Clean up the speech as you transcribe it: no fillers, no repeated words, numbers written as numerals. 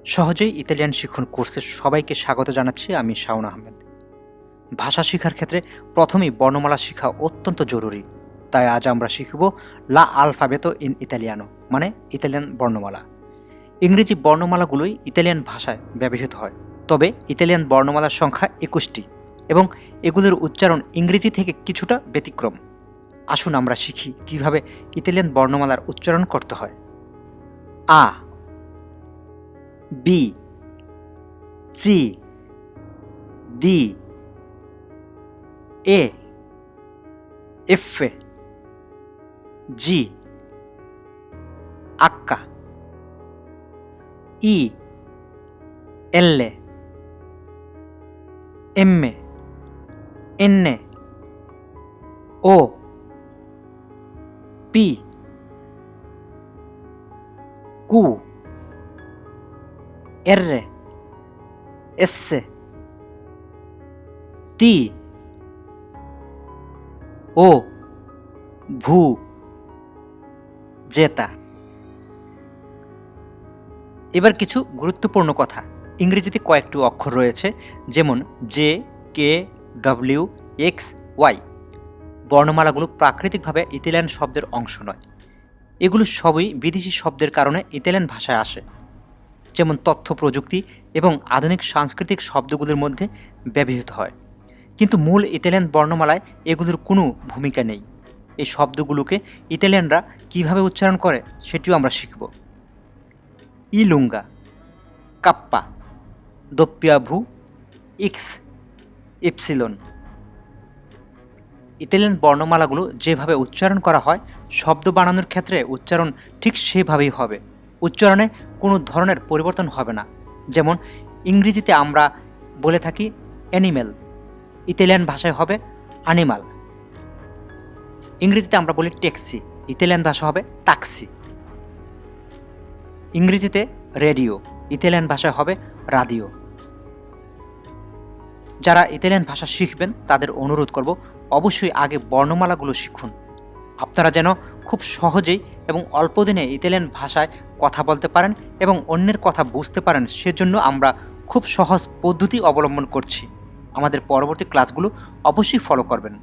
সহজেই ইতালিয়ান শিখুন কোর্সে সবাইকে স্বাগত জানাচ্ছি। আমি শাওন আহমেদ। ভাষা শেখার ক্ষেত্রে প্রথমেই বর্ণমালা শেখা অত্যন্ত জরুরি। তাই আজ আমরা শিখব লা আলফাবেতো ইন ইতালিয়ানো, মানে ইতালিয়ান বর্ণমালা। ইংরেজি বর্ণমালাগুলোই ইতালিয়ান ভাষায় ব্যবহৃত হয়, তবে ইতালিয়ান বর্ণমালার সংখ্যা 21টি এবং এগুলোর উচ্চারণ ইংরেজি থেকে কিছুটা ব্যতিক্রম। আসুন আমরা শিখি কিভাবে ইতালিয়ান বর্ণমালার উচ্চারণ করতে হয়। A, B, C, D, E, F, G, H, I, L, M, N, O, P, Q, R, S, T, O, ভু, জেতা। এবার কিছু গুরুত্বপূর্ণ কথা। ইংরেজিতে কয়েকটি অক্ষর রয়েছে, যেমন জে, কে, ডব্লিউ, এক্স, ওয়াই। বর্ণমালাগুলো প্রাকৃতিকভাবে ইতালিয়ান শব্দের অংশ নয়। এগুলো সবই বিদেশি শব্দের কারণে ইতালিয়ান ভাষায় আসে, যেমন তথ্য প্রযুক্তি এবং আধুনিক সাংস্কৃতিক শব্দগুলোর মধ্যে ব্যবহৃত হয়। কিন্তু মূল ইতালিয়ান বর্ণমালায় এগুলোর কোনো ভূমিকা নেই। এই শব্দগুলোকে ইতালিয়ানরা কিভাবে উচ্চারণ করে সেটিও আমরা শিখব। ইলুঙ্গা, কাপ্পা, দোপ্পিয়া ভু, ইক্স, ইপসিলন। ইতালিয়ান বর্ণমালাগুলো যেভাবে উচ্চারণ করা হয়, শব্দ বানানোর ক্ষেত্রে উচ্চারণ ঠিক সেভাবেই হবে। উচ্চারণে কোনো ধরনের পরিবর্তন হবে না। যেমন ইংরেজিতে আমরা বলে থাকি অ্যানিম্যাল, ইতালিয়ান ভাষায় হবে অ্যানিমাল। ইংরেজিতে আমরা বলি ট্যাক্সি, ইতালিয়ান ভাষা হবে ট্যাক্সি। ইংরেজিতে রেডিও, ইতালিয়ান ভাষায় হবে রাদিও। যারা ইতালিয়ান ভাষা শিখবেন তাদের অনুরোধ করব, অবশ্যই আগে বর্ণমালাগুলো শিখুন। আপনারা যেন খুব সহজেই এবং অল্প দিনে ইতালিয়ান ভাষায় কথা বলতে পারেন এবং অন্যের কথা বুঝতে পারেন, সেজন্য আমরা খুব সহজ পদ্ধতি অবলম্বন করছি। আমাদের পরবর্তী ক্লাসগুলো অবশ্যই ফলো করবেন।